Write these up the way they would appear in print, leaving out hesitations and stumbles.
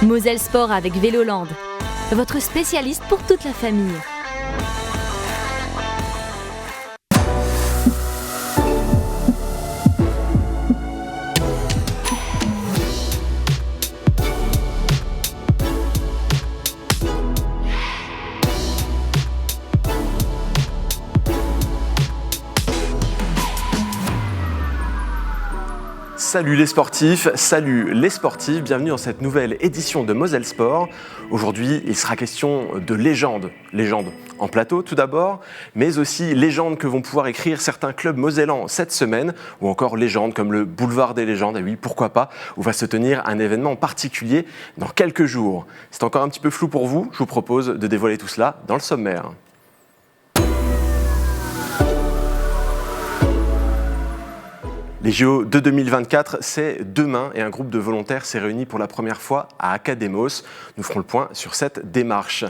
Moselle Sport avec Véloland, votre spécialiste pour toute la famille. Salut les sportifs, salut les sportives, bienvenue dans cette nouvelle édition de Moselle Sport. Aujourd'hui, il sera question de légendes en plateau tout d'abord, mais aussi légendes que vont pouvoir écrire certains clubs mosellans cette semaine, ou encore légendes comme le Boulevard des légendes, et oui, pourquoi pas, où va se tenir un événement particulier dans quelques jours. C'est encore un petit peu flou pour vous, je vous propose de dévoiler tout cela dans le sommaire. Les JO de 2024, c'est demain et un groupe de volontaires s'est réuni pour la première fois à Academos. Nous ferons le point sur cette démarche.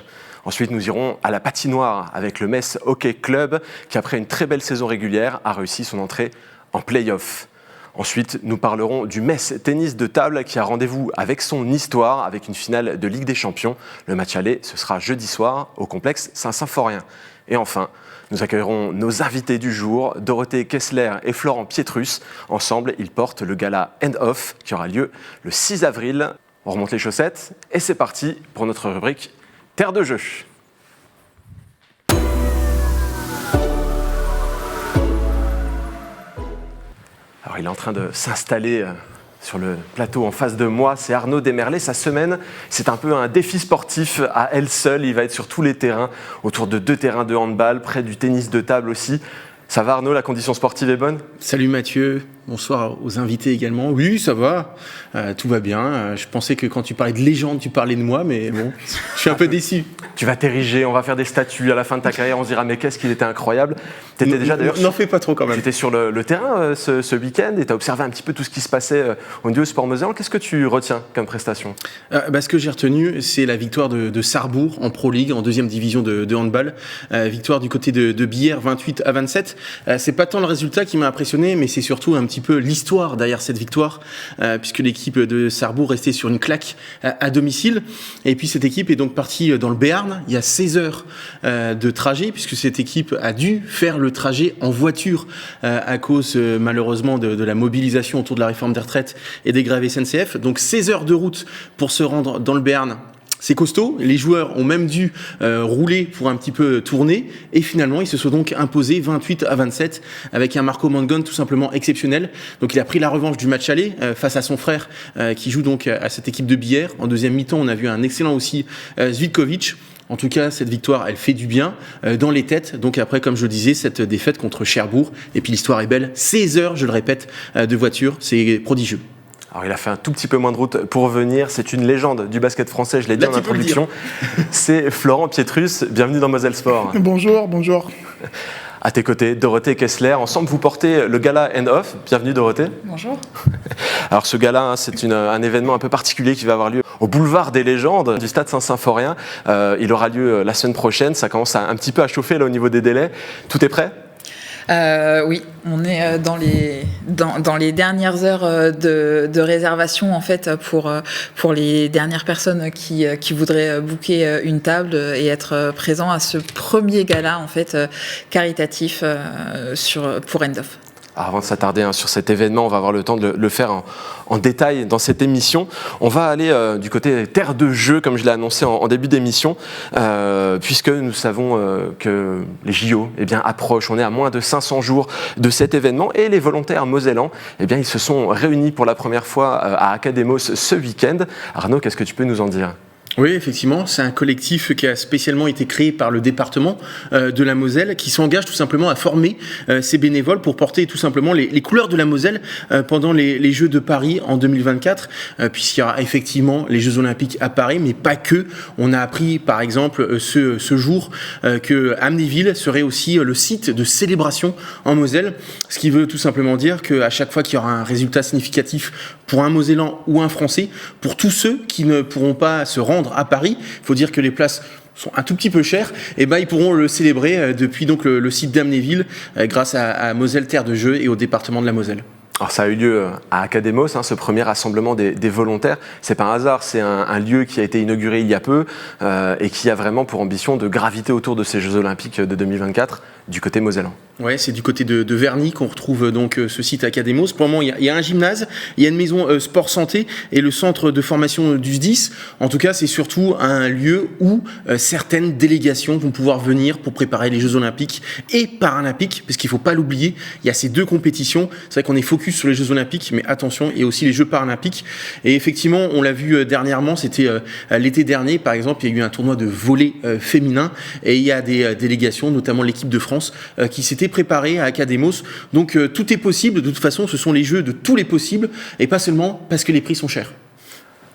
Ensuite, nous irons à la patinoire avec le Metz Hockey Club qui, après une très belle saison régulière, a réussi son entrée en play-off. Ensuite, nous parlerons du Metz Tennis de table qui a rendez-vous avec son histoire, avec une finale de Ligue des Champions. Le match aller, ce sera jeudi soir au complexe Saint-Symphorien. Et enfin, nous accueillerons nos invités du jour, Dorothée Kessler et Florent Pietrus. Ensemble, ils portent le gala End Off qui aura lieu le 6 avril. On remonte les chaussettes et c'est parti pour notre rubrique Terre de jeu. Alors, il est en train de s'installer sur le plateau en face de moi, c'est Arnaud Desmerlet. Sa semaine, c'est un peu un défi sportif à elle seule. Il va être sur tous les terrains, autour de 2 terrains de handball, près du tennis de table aussi. Ça va Arnaud, la condition sportive est bonne ? Salut Mathieu, bonsoir aux invités également. Oui, ça va, tout va bien. Je pensais que quand tu parlais de légende, tu parlais de moi, mais bon, je suis un peu déçu. Tu vas t'ériger, on va faire des statues à la fin de ta carrière, on se dira mais qu'est-ce qu'il était incroyable. T'étais déjà d'ailleurs. N'en fais pas trop quand même. Tu étais sur le terrain ce week-end et tu as observé un petit peu tout ce qui se passait au niveau sport mosellan. Qu'est-ce que tu retiens comme prestation ? Ce que j'ai retenu, c'est la victoire de Sarrebourg en Pro League, en 2e division de handball. Victoire du côté de Billère, 28-27. C'est pas tant le résultat qui m'a impressionné, mais c'est surtout un petit peu l'histoire derrière cette victoire, puisque l'équipe de Sarrebourg restait sur une claque à domicile. Et puis cette équipe est donc partie dans le Béarn. Il y a 16 heures de trajet, puisque cette équipe a dû faire le trajet en voiture à cause malheureusement de la mobilisation autour de la réforme des retraites et des grèves SNCF. Donc 16 heures de route pour se rendre dans le Béarn. C'est costaud, les joueurs ont même dû rouler pour un petit peu tourner et finalement ils se sont donc imposés 28-27 avec un Marco Mangon tout simplement exceptionnel. Donc il a pris la revanche du match aller face à son frère qui joue donc à cette équipe de Billère. En deuxième mi-temps on a vu un excellent aussi Zvitkovic. En tout cas, cette victoire, elle fait du bien dans les têtes. Donc après, comme je le disais, cette défaite contre Cherbourg. Et puis l'histoire est belle. 16 heures, je le répète, de voiture. C'est prodigieux. Alors, il a fait un tout petit peu moins de route pour venir. C'est une légende du basket français, je l'ai dit en introduction. C'est Florent Pietrus. Bienvenue dans Moselle Sport. Bonjour. À tes côtés, Dorothée Kessler. Ensemble, vous portez le gala End Off. Bienvenue, Dorothée. Bonjour. Alors, ce gala, c'est un événement un peu particulier qui va avoir lieu au Boulevard des légendes du stade Saint-Symphorien. Il aura lieu la semaine prochaine. Ça commence un petit peu à chauffer là, au niveau des délais. Tout est prêt ? Oui, on est dans les dernières heures de réservation en fait pour les dernières personnes qui voudraient booker une table et être présents à ce premier gala en fait caritatif pour End Off. Avant de s'attarder sur cet événement, on va avoir le temps de le faire en détail dans cette émission. On va aller du côté terre de jeu, comme je l'ai annoncé en début d'émission, puisque nous savons que les JO approchent. On est à moins de 500 jours de cet événement et les volontaires mosellans, ils se sont réunis pour la première fois à Academos ce week-end. Arnaud, qu'est-ce que tu peux nous en dire ? Oui, effectivement, c'est un collectif qui a spécialement été créé par le département de la Moselle qui s'engage tout simplement à former ces bénévoles pour porter tout simplement les couleurs de la Moselle pendant les Jeux de Paris en 2024, puisqu'il y aura effectivement les Jeux Olympiques à Paris, mais pas que. On a appris par exemple ce jour que Amnéville serait aussi le site de célébration en Moselle, ce qui veut tout simplement dire qu'à chaque fois qu'il y aura un résultat significatif pour un Mosellan ou un Français, pour tous ceux qui ne pourront pas se rendre à Paris, il faut dire que les places sont un tout petit peu chères, et ils pourront le célébrer depuis donc le site d'Amnéville grâce à Moselle Terre de Jeu et au département de la Moselle. Alors ça a eu lieu à Academos, ce premier rassemblement des volontaires. C'est pas un hasard, c'est un lieu qui a été inauguré il y a peu et qui a vraiment pour ambition de graviter autour de ces Jeux Olympiques de 2024 du côté mosellan. Ouais, c'est du côté de Verny qu'on retrouve donc ce site Academos. Pour le moment, il y a un gymnase, il y a une maison sport santé et le centre de formation du SDIS. En tout cas, c'est surtout un lieu où certaines délégations vont pouvoir venir pour préparer les Jeux Olympiques et Paralympiques, parce qu'il faut pas l'oublier, il y a ces deux compétitions. C'est vrai qu'on est focus sur les Jeux Olympiques, mais attention, il y a aussi les Jeux Paralympiques. Et effectivement, on l'a vu dernièrement, c'était l'été dernier, par exemple, il y a eu un tournoi de volley féminin et il y a des délégations, notamment l'équipe de France, qui s'était préparée à Academos. Donc tout est possible. De toute façon, ce sont les Jeux de tous les possibles et pas seulement parce que les prix sont chers.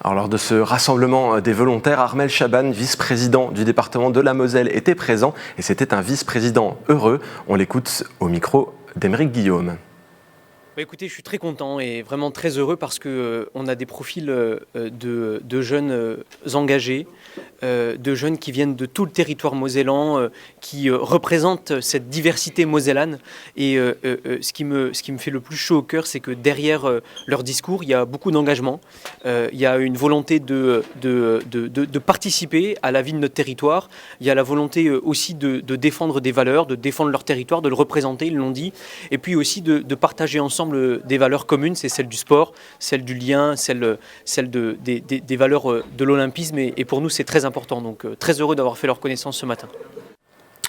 Alors, lors de ce rassemblement des volontaires, Armel Chaban, vice-président du département de la Moselle, était présent et c'était un vice-président heureux. On l'écoute au micro d'Aymeric Guillaume. Écoutez, je suis très content et vraiment très heureux parce qu'on a des profils de jeunes engagés, de jeunes qui viennent de tout le territoire mosellan, qui représentent cette diversité mosellane. Et ce qui me fait le plus chaud au cœur, c'est que derrière leur discours, il y a beaucoup d'engagement. Il y a une volonté de participer à la vie de notre territoire. Il y a la volonté aussi de défendre des valeurs, de défendre leur territoire, de le représenter, ils l'ont dit. Et puis aussi de partager ensemble des valeurs communes, c'est celle du sport, celle du lien, celle des valeurs de l'olympisme. Et pour nous, c'est très important. Donc très heureux d'avoir fait leur connaissance ce matin.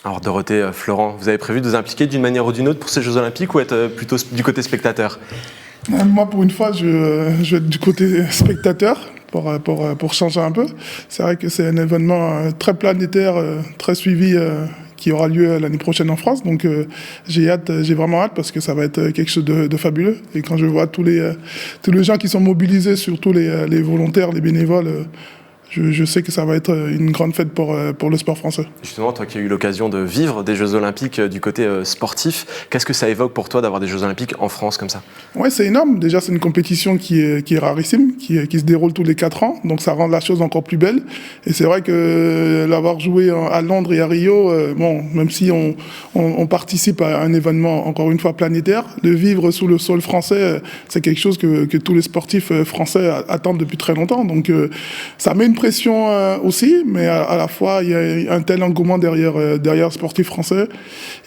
Alors Dorothée, Florent, vous avez prévu de vous impliquer d'une manière ou d'une autre pour ces Jeux Olympiques ou être plutôt du côté spectateur ? Moi, pour une fois, je vais être du côté spectateur pour changer un peu. C'est vrai que c'est un événement très planétaire, très suivi, qui aura lieu l'année prochaine en France. Donc j'ai vraiment hâte parce que ça va être quelque chose de fabuleux. Et quand je vois tous les gens qui sont mobilisés, surtout les volontaires, les bénévoles, je sais que ça va être une grande fête pour le sport français. Justement, toi qui as eu l'occasion de vivre des Jeux Olympiques du côté sportif, qu'est-ce que ça évoque pour toi d'avoir des Jeux Olympiques en France comme ça ? Ouais, c'est énorme. Déjà, c'est une compétition qui est rarissime, qui se déroule tous les 4 ans. Donc ça rend la chose encore plus belle. Et c'est vrai que l'avoir joué à Londres et à Rio, même si on participe à un événement, encore une fois, planétaire, le vivre sous le sol français, c'est quelque chose que tous les sportifs français attendent depuis très longtemps. Donc ça met une pression aussi, mais à la fois il y a un tel engouement derrière les sportifs français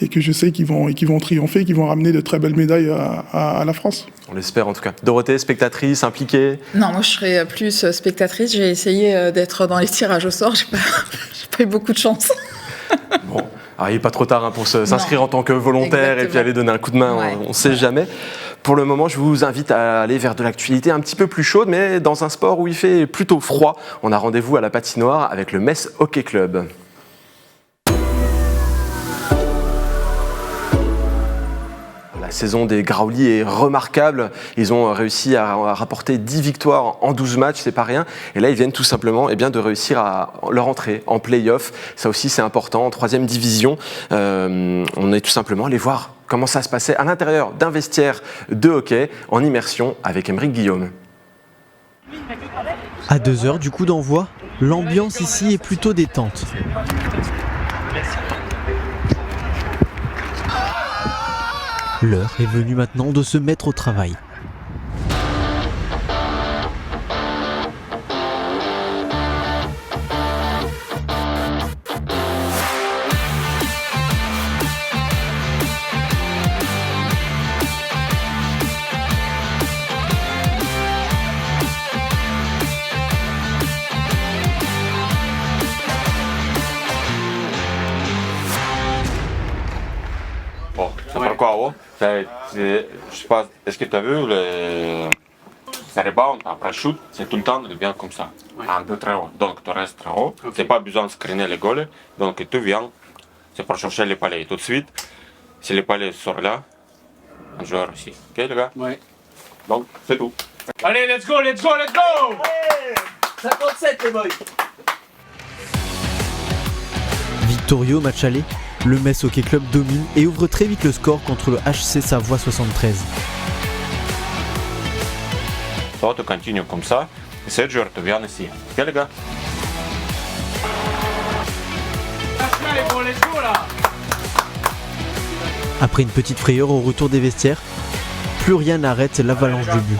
et que je sais qu'ils vont triompher, qu'ils vont ramener de très belles médailles à la France. On l'espère en tout cas. Dorothée, spectatrice, impliquée ? Non, moi je serais plus spectatrice. J'ai essayé d'être dans les tirages au sort, j'ai pas eu beaucoup de chance. Bon, alors il n'est pas trop tard pour s'inscrire en tant que volontaire. Exactement. Et puis aller donner un coup de main, ouais. On ne sait jamais. Pour le moment, je vous invite à aller vers de l'actualité un petit peu plus chaude, mais dans un sport où il fait plutôt froid. On a rendez-vous à la patinoire avec le Metz Hockey Club. La saison des Graouli est remarquable. Ils ont réussi à rapporter 10 victoires en 12 matchs, c'est pas rien. Et là, ils viennent tout simplement de réussir à leur entrée en play-off. Ça aussi, c'est important. En 3e division, on est tout simplement allé voir comment ça se passait à l'intérieur d'un vestiaire de hockey en immersion avec Aymeric Guillaume. À 2 heures du coup d'envoi, l'ambiance ici est plutôt détente. L'heure est venue maintenant de se mettre au travail. Bon, c'est pourquoi je sais pas, est-ce que tu as vu les rebounds après shoot, c'est tout le temps bien comme ça, un peu très haut. Donc tu restes très haut, c'est pas besoin de screener les goals, donc tu viens, c'est pour chercher les palais. Tout de suite, si les palais sortent là, un joueur aussi. Ok les gars? Oui. Donc c'est tout. Allez, let's go, let's go, let's go! 57 les boys! Victorieux au match aller, le Metz Hockey Club domine et ouvre très vite le score contre le HC Savoie 73. Toi, tu continues comme ça, et 7 joueurs, tu viens ici. Ok les gars? Après une petite frayeur au retour des vestiaires, plus rien n'arrête l'avalanche de buts.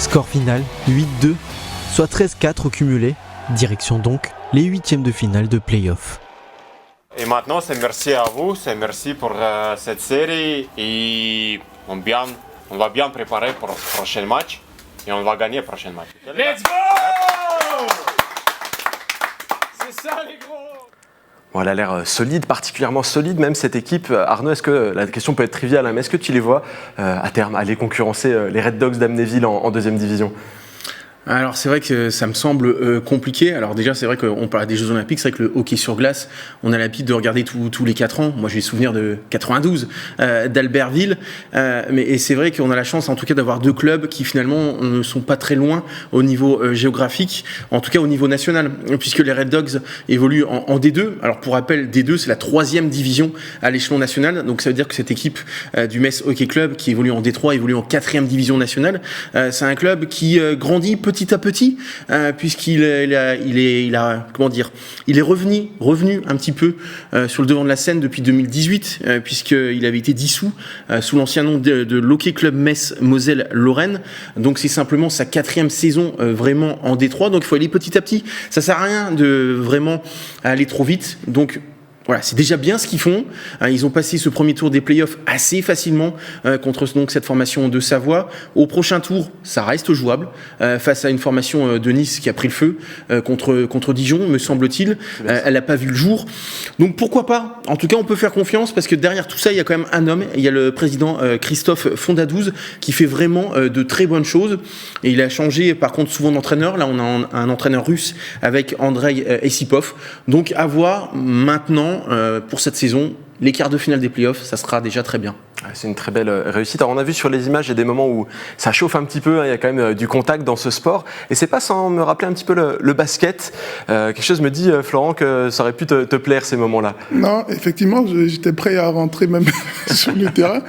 Score final 8-2, soit 13-4 au cumulé. Direction donc les huitièmes de finale de play-off. Et maintenant, c'est merci à vous, c'est merci pour cette série et on va bien préparer pour le prochain match et on va gagner le prochain match. Let's go! C'est ça les gros! Bon, elle a l'air solide, particulièrement solide, même cette équipe. Arnaud, est-ce que, la question peut être triviale, hein, mais est-ce que tu les vois à terme aller concurrencer les Red Dogs d'Amnéville en deuxième division ? Alors c'est vrai que ça me semble compliqué. Alors déjà c'est vrai qu'on parle des Jeux Olympiques, c'est vrai que le hockey sur glace, on a l'habitude de regarder tous les 4 ans. Moi j'ai souvenir de 92 d'Albertville, et c'est vrai qu'on a la chance en tout cas d'avoir 2 clubs qui finalement ne sont pas très loin au niveau géographique, en tout cas au niveau national, puisque les Red Dogs évoluent en D2. Alors pour rappel, D2 c'est la 3e division à l'échelon national, donc ça veut dire que cette équipe du Metz Hockey Club qui évolue en D3 évolue en 4e division nationale. C'est un club qui grandit petit à petit, puisqu'il est comment dire, il est revenu un petit peu sur le devant de la scène depuis 2018, puisqu'il avait été dissous sous l'ancien nom de l'Hockey Club Metz Moselle-Lorraine. Donc c'est simplement sa 4e saison vraiment en D3, donc il faut aller petit à petit. Ça sert à rien de vraiment aller trop vite, donc voilà, c'est déjà bien ce qu'ils font. Ils ont passé ce premier tour des playoffs assez facilement contre donc cette formation de Savoie. Au prochain tour, ça reste jouable face à une formation de Nice qui a pris le feu contre Dijon, me semble-t-il. Elle n'a pas vu le jour. Donc pourquoi pas ? En tout cas, on peut faire confiance parce que derrière tout ça, il y a quand même un homme. Il y a le président Christophe Fondadouze qui fait vraiment de très bonnes choses. Et il a changé par contre souvent d'entraîneur. Là, on a un entraîneur russe avec Andrei Essipov. Donc à voir maintenant pour cette saison, les quarts de finale des playoffs, ça sera déjà très bien. C'est une très belle réussite. Alors on a vu sur les images, il y a des moments où ça chauffe un petit peu, hein, il y a quand même du contact dans ce sport. Et c'est pas sans me rappeler un petit peu le basket. Quelque chose me dit, Florent, que ça aurait pu te plaire ces moments-là. Non, effectivement, j'étais prêt à rentrer même sur le terrain.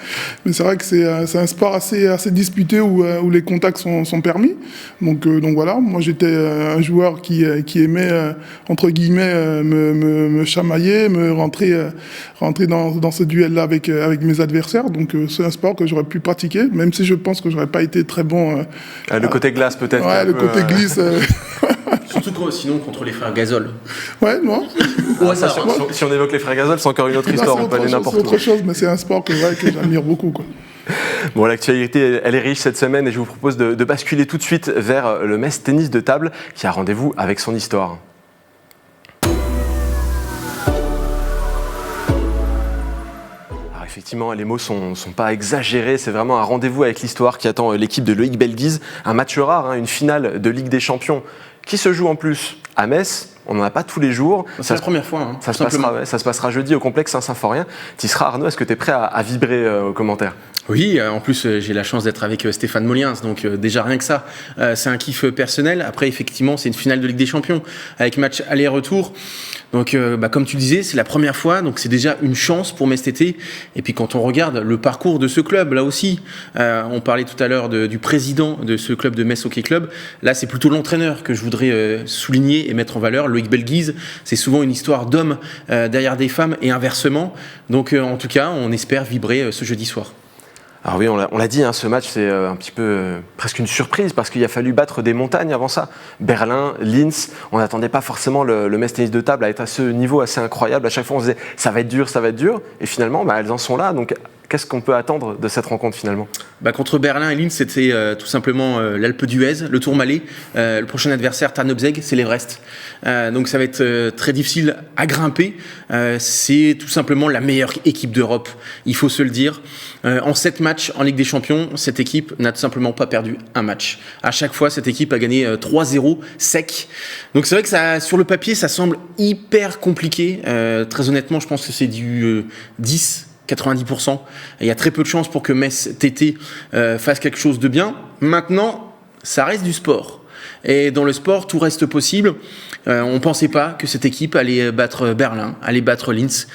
Mais c'est vrai que c'est un sport assez disputé où les contacts sont permis. Donc voilà, moi j'étais un joueur qui aimait, entre guillemets, me chamailler, me rentrer dans ce duel-là avec mes adversaires. Donc c'est un sport que j'aurais pu pratiquer, même si je pense que j'aurais pas été très bon. Le côté glace peut-être. Ouais, le côté glisse. Surtout sinon contre les frères Gasol. Ouais, non. Si on évoque les frères Gasol, c'est encore une autre histoire. On peut aller n'importe où. C'est autre chose, mais c'est un sport que j'admire beaucoup, quoi. Bon, l'actualité, elle est riche cette semaine et je vous propose de basculer tout de suite vers le Metz Tennis de Table qui a rendez-vous avec son histoire. Effectivement, les mots sont pas exagérés, c'est vraiment un rendez-vous avec l'histoire qui attend l'équipe de Loïc Belguise, un match rare, hein, une finale de Ligue des Champions qui se joue en plus à Metz. On n'en a pas tous les jours. C'est la première fois. Hein, ça se passera jeudi au complexe Saint-Symphorien. Tu y seras, Arnaud, est-ce que tu es prêt à vibrer aux commentaires ? Oui, en plus j'ai la chance d'être avec Stéphane Moliens, donc déjà rien que ça, c'est un kiff personnel. Après effectivement c'est une finale de Ligue des Champions avec match aller-retour. Donc comme tu le disais, c'est la première fois, donc c'est déjà une chance pour Metz TT. Et puis quand on regarde le parcours de ce club, là aussi, on parlait tout à l'heure du président de ce club de Metz Hockey Club. Là c'est plutôt l'entraîneur que je voudrais souligner et mettre en valeur, Loïc Belguise. C'est souvent une histoire d'hommes derrière des femmes et inversement. Donc en tout cas, on espère vibrer ce jeudi soir. Alors oui, on l'a dit, hein, ce match c'est un petit peu presque une surprise parce qu'il a fallu battre des montagnes avant ça. Berlin, Linz, on n'attendait pas forcément le Metz Tennis de Table à être à ce niveau assez incroyable. À chaque fois on se disait ça va être dur et finalement elles en sont là. Donc qu'est-ce qu'on peut attendre de cette rencontre finalement ? Contre Berlin et Linz, c'était tout simplement l'Alpe d'Huez, le Tourmalet. Le prochain adversaire, Tarnobzeg, c'est l'Everest. Donc ça va être très difficile à grimper. C'est tout simplement la meilleure équipe d'Europe, il faut se le dire. En 7 matchs en Ligue des Champions, cette équipe n'a tout simplement pas perdu un match. À chaque fois, cette équipe a gagné 3-0 sec. Donc c'est vrai que sur le papier, ça semble hyper compliqué. Très honnêtement, je pense que c'est du 90%. Il y a très peu de chances pour que Metz TT fasse quelque chose de bien. Maintenant, ça reste du sport. Et dans le sport, tout reste possible. On ne pensait pas que cette équipe allait battre Berlin, allait battre Linz,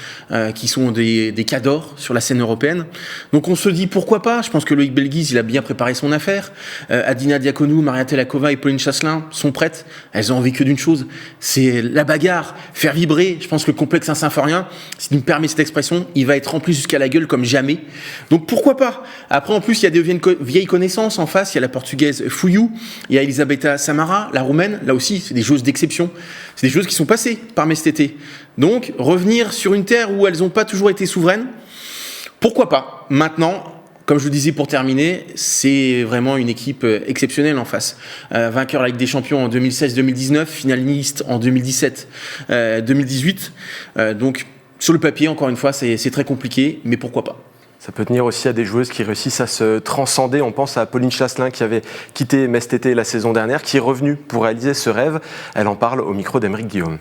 qui sont des cadors sur la scène européenne. Donc on se dit pourquoi pas. Je pense que Loïc Belguise, il a bien préparé son affaire. Adina Diaconou, Maria Telakova et Pauline Chasselin sont prêtes. Elles ont envie que d'une chose, c'est la bagarre, faire vibrer. Je pense que le complexe Saint-Symphorien, s'il me permet cette expression, il va être rempli jusqu'à la gueule comme jamais. Donc pourquoi pas. Après, en plus, il y a des vieilles connaissances en face. Il y a la portugaise Fouillou, il y a Elisabetta Samara, la roumaine. Là aussi, c'est des joueuses d'exception. C'est des choses qui sont passées par Metz cet été. Donc, revenir sur une terre où elles n'ont pas toujours été souveraines, pourquoi pas. Maintenant, comme je vous disais pour terminer, c'est vraiment une équipe exceptionnelle en face. Vainqueur de la Ligue des Champions en 2016-2019, finaliste en 2017-2018. Donc, sur le papier, encore une fois, c'est très compliqué, mais pourquoi pas. Ça peut tenir aussi à des joueuses qui réussissent à se transcender. On pense à Pauline Chasselin qui avait quitté Metz TT la saison dernière, qui est revenue pour réaliser ce rêve. Elle en parle au micro d'Aymeric Guillaume.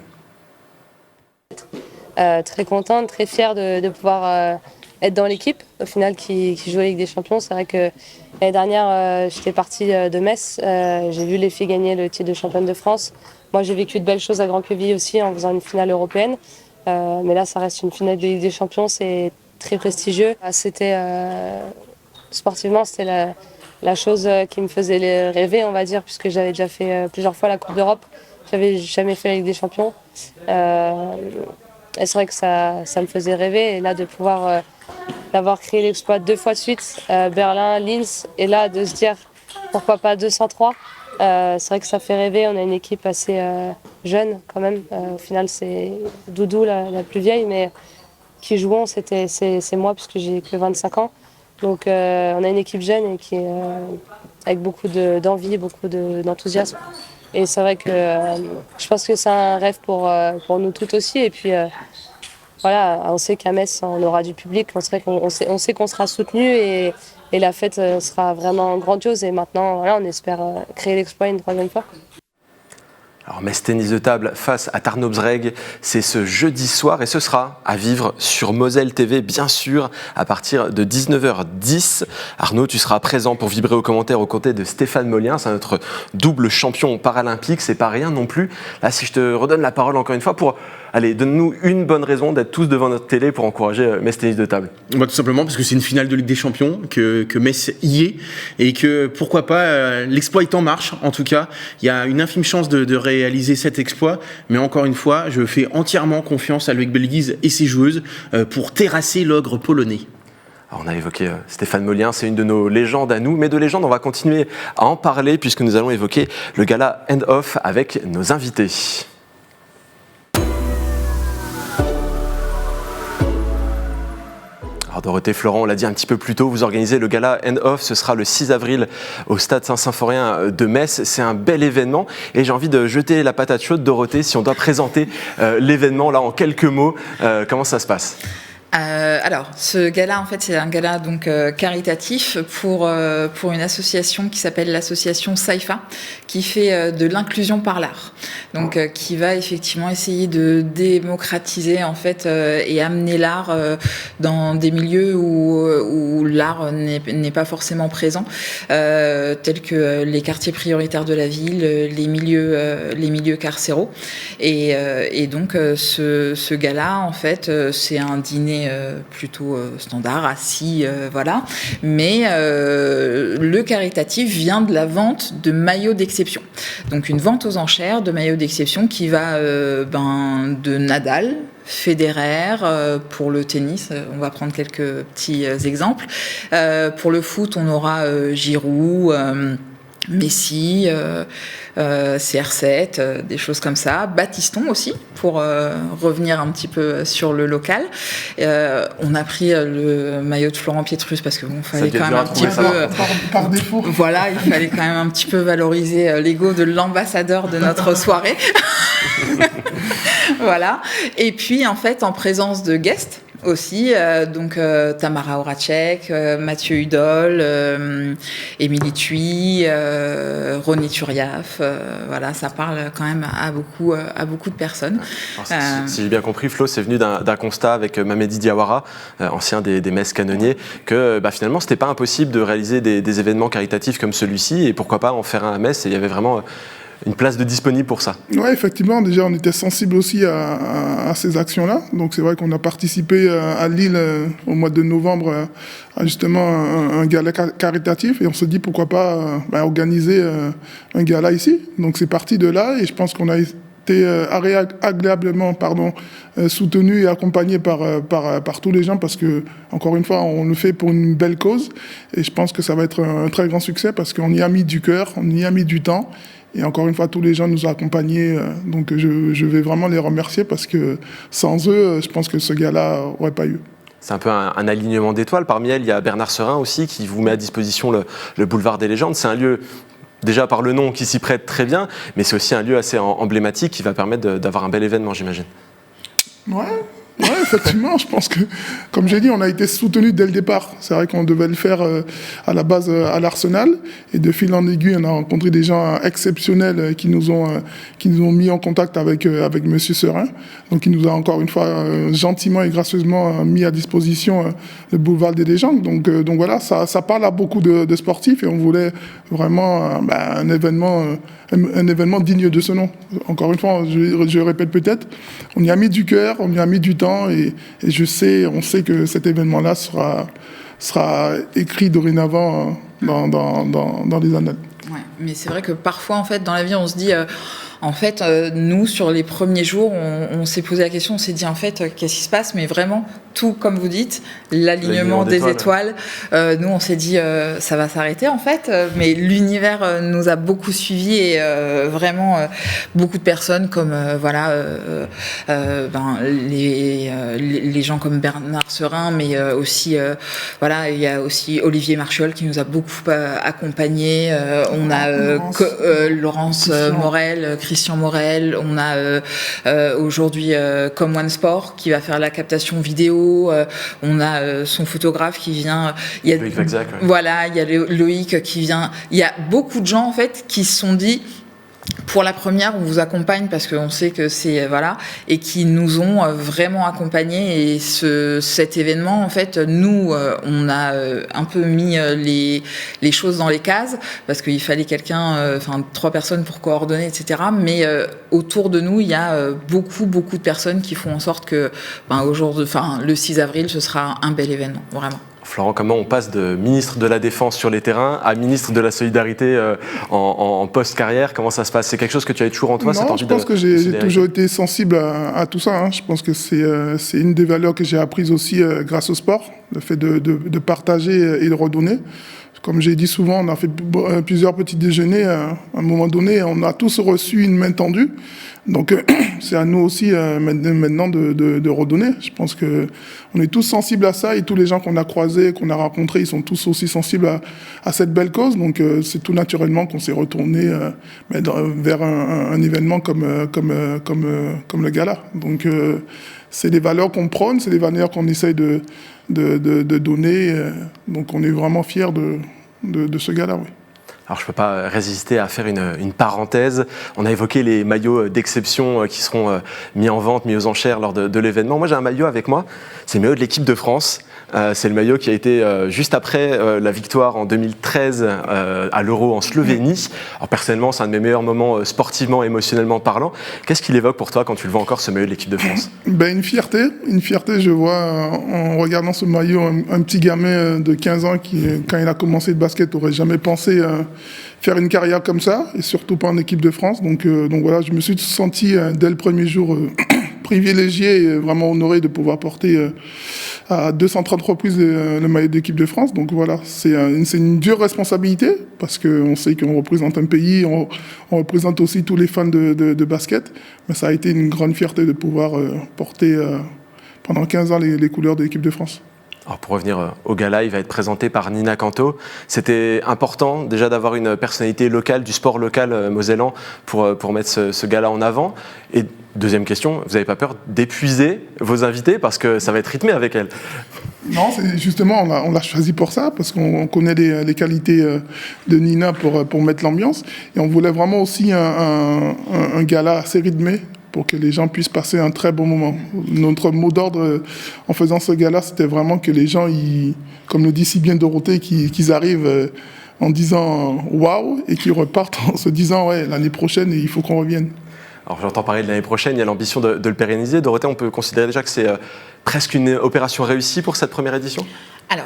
Très contente, très fière de pouvoir être dans l'équipe au final qui joue la Ligue des Champions. C'est vrai que l'année dernière, j'étais partie de Metz. J'ai vu les filles gagner le titre de championne de France. Moi, j'ai vécu de belles choses à Grand-Quevilly aussi en faisant une finale européenne. Mais là, ça reste une finale de Ligue des Champions. C'est très prestigieux. C'était sportivement, c'était la chose qui me faisait rêver, on va dire, puisque j'avais déjà fait plusieurs fois la Coupe d'Europe. J'avais jamais fait la Ligue des Champions. Et c'est vrai que ça me faisait rêver. Et là, de pouvoir d'avoir créé l'exploit 2 fois de suite, Berlin, Linz, et là, de se dire pourquoi pas 203. C'est vrai que ça fait rêver. On a une équipe assez jeune quand même. Au final, c'est Doudou, la plus vieille, mais qui jouons, c'est moi puisque j'ai que 25 ans. Donc on a une équipe jeune et qui est avec beaucoup d'envie, beaucoup d'enthousiasme. Et c'est vrai que je pense que c'est un rêve pour nous toutes aussi. Et puis voilà, on sait qu'à Metz, on aura du public, on sait qu'on sera soutenu et la fête sera vraiment grandiose. Et maintenant, voilà, on espère créer l'exploit une 3e fois. Alors Metz Tennis de table face à Tarnobsreg, c'est ce jeudi soir et ce sera à vivre sur Moselle TV, bien sûr, à partir de 19h10. Arnaud, tu seras présent pour vibrer aux commentaires aux côtés de Stéphane Molien, c'est notre double champion paralympique, c'est pas rien non plus. Là, si je te redonne la parole encore une fois pour... Allez, donne-nous une bonne raison d'être tous devant notre télé pour encourager Metz Tennis de table. Tout simplement parce que c'est une finale de Ligue des Champions, que Metz y est, et que pourquoi pas, l'exploit est en marche. En tout cas, il y a une infime chance de réaliser cet exploit, mais encore une fois, je fais entièrement confiance à Loïc Belguise et ses joueuses pour terrasser l'ogre polonais. Alors on a évoqué Stéphane Molien, c'est une de nos légendes à nous, mais de légendes, on va continuer à en parler puisque nous allons évoquer le gala End Off avec nos invités. Alors Dorothée Florent, on l'a dit un petit peu plus tôt, vous organisez le gala End Off, ce sera le 6 avril au stade Saint-Symphorien de Metz. C'est un bel événement et j'ai envie de jeter la patate chaude. Dorothée, si on doit présenter l'événement là en quelques mots, comment ça se passe ? Alors, ce gala, en fait, c'est un gala donc caritatif pour une association qui s'appelle l'association SAIFA, qui fait de l'inclusion par l'art. Donc, qui va effectivement essayer de démocratiser en fait et amener l'art dans des milieux où l'art n'est pas forcément présent, tels que les quartiers prioritaires de la ville, les milieux carcéraux. Et donc, ce gala, en fait, c'est un dîner plutôt standard, assis, voilà. Mais le caritatif vient de la vente de maillots d'exception. Donc une vente aux enchères de maillots d'exception qui va de Nadal, Federer, pour le tennis, on va prendre quelques petits exemples. Pour le foot, on aura Giroud, Messi, CR7, des choses comme ça. Battiston aussi, pour revenir un petit peu sur le local. On a pris le maillot de Florent Pietrus parce que fallait quand même un petit peu... Par défaut. Voilà, il fallait quand même un petit peu valoriser l'ego de l'ambassadeur de notre soirée. Voilà. Et puis, en fait, en présence de guests, aussi, donc Tamara Horacek, Mathieu Hudol, Émilie Thuy, Ronnie Turiaf, voilà, ça parle quand même à beaucoup de personnes. Alors, si j'ai bien compris, Flo, c'est venu d'un constat avec Mamedi Diawara, ancien des messes canonniers, que finalement c'était pas impossible de réaliser des événements caritatifs comme celui-ci, et pourquoi pas en faire un à Metz, et il y avait vraiment une place de disponible pour ça. Oui, effectivement, déjà on était sensible aussi à ces actions-là. Donc c'est vrai qu'on a participé à Lille au mois de novembre à justement un gala caritatif, et on se dit pourquoi pas organiser un gala ici. Donc c'est parti de là, et je pense qu'on a été agréablement soutenu et accompagné par tous les gens, parce que, encore une fois, on le fait pour une belle cause, et je pense que ça va être un très grand succès, parce qu'on y a mis du cœur, on y a mis du temps. Et encore une fois, tous les gens nous ont accompagnés, donc je vais vraiment les remercier, parce que sans eux, je pense que ce gala n'aurait pas eu. C'est un peu un alignement d'étoiles. Parmi elles, il y a Bernard Serin aussi, qui vous met à disposition le boulevard des légendes. C'est un lieu, déjà par le nom, qui s'y prête très bien, mais c'est aussi un lieu assez emblématique qui va permettre d'avoir un bel événement, j'imagine. Ouais, effectivement, je pense que, comme j'ai dit, on a été soutenu dès le départ. C'est vrai qu'on devait le faire à la base à l'Arsenal, et de fil en aiguille, on a rencontré des gens exceptionnels qui nous ont mis en contact avec Monsieur Serin. Donc, il nous a encore une fois gentiment et gracieusement mis à disposition le boulevard des légendes. Donc voilà, ça parle à beaucoup de sportifs, et on voulait vraiment un événement digne de ce nom. Encore une fois, je répète peut-être, on y a mis du cœur, on y a mis du temps, et on sait que cet événement-là sera écrit dorénavant dans les annales. Ouais, mais c'est vrai que parfois, en fait, dans la vie, on se dit... nous, sur les premiers jours, on s'est posé la question, on s'est dit, en fait, qu'est-ce qui se passe? Mais vraiment, tout, comme vous dites, l'alignement des étoiles, nous, on s'est dit, ça va s'arrêter, en fait. Mais l'univers nous a beaucoup suivis, et vraiment, beaucoup de personnes comme, les gens comme Bernard Serin, mais aussi, il y a aussi Olivier Marchiol qui nous a beaucoup accompagnés. On a Laurence Morel, Christian Morel, on a aujourd'hui Comme One Sport qui va faire la captation vidéo, on a son photographe qui vient, il y a Loïc Vexac, ouais. Voilà, il y a Loïc qui vient, il y a beaucoup de gens en fait qui se sont dit, pour la première, on vous accompagne parce qu'on sait que c'est et qui nous ont vraiment accompagnés, et cet événement, en fait, nous, on a un peu mis les choses dans les cases, parce qu'il fallait quelqu'un, 3 personnes pour coordonner, etc. Mais autour de nous, il y a beaucoup de personnes qui font en sorte que, le 6 avril, ce sera un bel événement, vraiment. Florent, comment on passe de ministre de la Défense sur les terrains à ministre de la Solidarité en post-carrière? Comment ça se passe? C'est quelque chose que tu as toujours en toi? Non, je pense que j'ai toujours été sensible à tout ça. Je pense que c'est une des valeurs que j'ai apprises aussi grâce au sport, le fait de partager et de redonner. Comme j'ai dit souvent, on a fait plusieurs petits déjeuners. À un moment donné, on a tous reçu une main tendue. Donc, c'est à nous aussi maintenant de redonner. Je pense qu'on est tous sensibles à ça, et tous les gens qu'on a croisés, qu'on a rencontrés, ils sont tous aussi sensibles à cette belle cause. Donc, c'est tout naturellement qu'on s'est retourné vers un événement comme le gala. Donc, c'est des valeurs qu'on prône, c'est des valeurs qu'on essaye de donner. Donc, on est vraiment fiers de ce gala, oui. Alors, je ne peux pas résister à faire une parenthèse. On a évoqué les maillots d'exception qui seront mis en vente, mis aux enchères lors de l'événement. Moi, j'ai un maillot avec moi. C'est le maillot de l'équipe de France. C'est le maillot qui a été juste après la victoire en 2013 à l'Euro en Slovénie. Alors, personnellement, c'est un de mes meilleurs moments sportivement, émotionnellement parlant. Qu'est-ce qu'il évoque pour toi quand tu le vois encore, ce maillot de l'équipe de France? Une fierté. Je vois en regardant ce maillot un petit gamin de 15 ans qui, quand il a commencé le basket, n'aurait jamais pensé faire une carrière comme ça, et surtout pas en équipe de France. Donc voilà, je me suis senti dès le premier jour privilégié et vraiment honoré de pouvoir porter à 230 reprises le maillot d'équipe de France. Donc voilà, c'est une dure responsabilité, parce qu'on sait qu'on représente un pays, on représente aussi tous les fans de basket, mais ça a été une grande fierté de pouvoir porter pendant 15 ans les couleurs de l'équipe de France. Alors pour revenir au gala, il va être présenté par Nina Canto. C'était important déjà d'avoir une personnalité locale, du sport local mosellan pour mettre ce gala en avant. Et deuxième question, vous n'avez pas peur d'épuiser vos invités parce que ça va être rythmé avec elles? Non, c'est justement, on l'a choisi pour ça, parce qu'on connaît les qualités de Nina pour mettre l'ambiance. Et on voulait vraiment aussi un gala assez rythmé pour que les gens puissent passer un très bon moment. Notre mot d'ordre en faisant ce gala, c'était vraiment que les gens, comme le dit si bien Dorothée, qu'ils arrivent en disant « waouh » et qu'ils repartent en se disant « ouais, l'année prochaine, il faut qu'on revienne ». Alors j'entends parler de l'année prochaine, il y a l'ambition de le pérenniser. Dorothée, on peut considérer déjà que c'est presque une opération réussie pour cette première édition? Alors,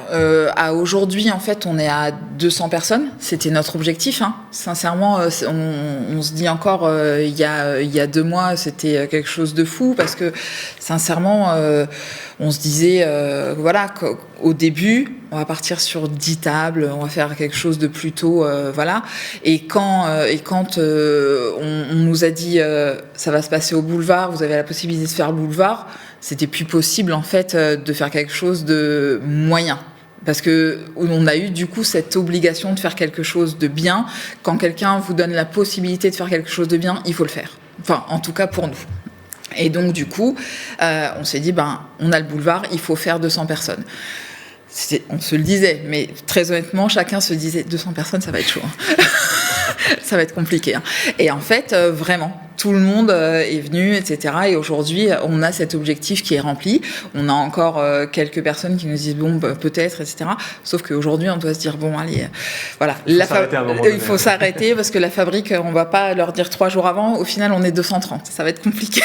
à aujourd'hui, en fait, on est à 200 personnes. C'était notre objectif. Hein. Sincèrement, on se dit encore, il y a 2 mois, c'était quelque chose de fou parce que, sincèrement, on se disait, voilà, qu'au début, on va partir sur 10 tables, on va faire quelque chose de plutôt, voilà. Et quand on nous a dit, ça va se passer au boulevard, vous avez la possibilité de faire le boulevard, c'était plus possible en fait de faire quelque chose de moyen. Parce que on a eu du coup cette obligation de faire quelque chose de bien. Quand quelqu'un vous donne la possibilité de faire quelque chose de bien, il faut le faire. Enfin, en tout cas pour nous. Et donc du coup, on s'est dit, on a le boulevard, il faut faire 200 personnes. On se le disait, mais très honnêtement, chacun se disait 200 personnes, ça va être chaud. Hein. Ça va être compliqué. Hein. Et en fait, vraiment, tout le monde est venu, etc. Et aujourd'hui, on a cet objectif qui est rempli. On a encore quelques personnes qui nous disent bon, peut-être, etc. Sauf qu'aujourd'hui, on doit se dire bon, allez, voilà. Il faut s'arrêter parce que la fabrique, on va pas leur dire 3 jours avant. Au final, on est 230. Ça va être compliqué.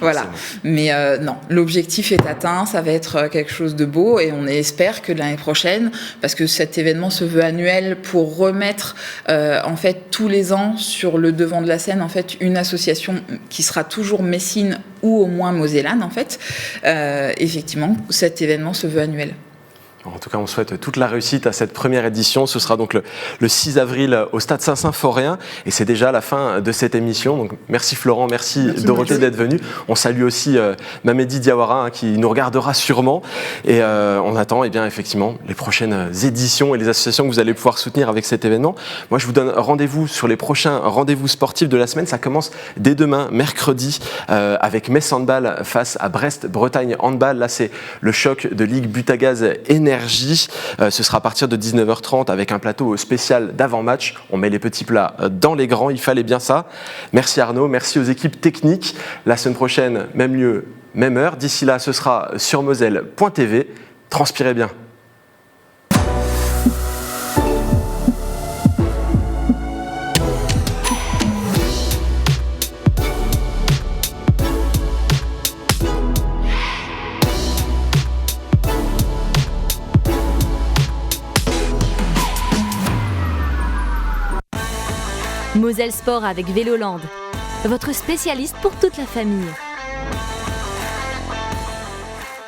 Voilà. Mais non, l'objectif est atteint. Ça va être quelque chose de beau et on espère que l'année prochaine, parce que cet événement se veut annuel pour remettre en fait tous les ans sur le devant de la scène en fait une association qui sera toujours messine ou au moins mosellane en fait. Effectivement, cet événement se veut annuel. En tout cas, on souhaite toute la réussite à cette première édition. Ce sera donc le 6 avril au Stade Saint-Symphorien. Et c'est déjà la fin de cette émission. Donc, merci Florent, merci Dorothée d'être venue. On salue aussi Mamedi Diawara qui nous regardera sûrement. Et on attend effectivement les prochaines éditions et les associations que vous allez pouvoir soutenir avec cet événement. Moi, je vous donne rendez-vous sur les prochains rendez-vous sportifs de la semaine. Ça commence dès demain, mercredi, avec Metz Handball face à Brest-Bretagne Handball. Là, c'est le choc de Ligue Butagaz Énergie. Ce sera à partir de 19h30 avec un plateau spécial d'avant-match. On met les petits plats dans les grands, il fallait bien ça. Merci Arnaud, merci aux équipes techniques. La semaine prochaine, même lieu, même heure. D'ici là, ce sera sur moselle.tv. Transpirez bien. Moselle Sport avec Véloland, votre spécialiste pour toute la famille.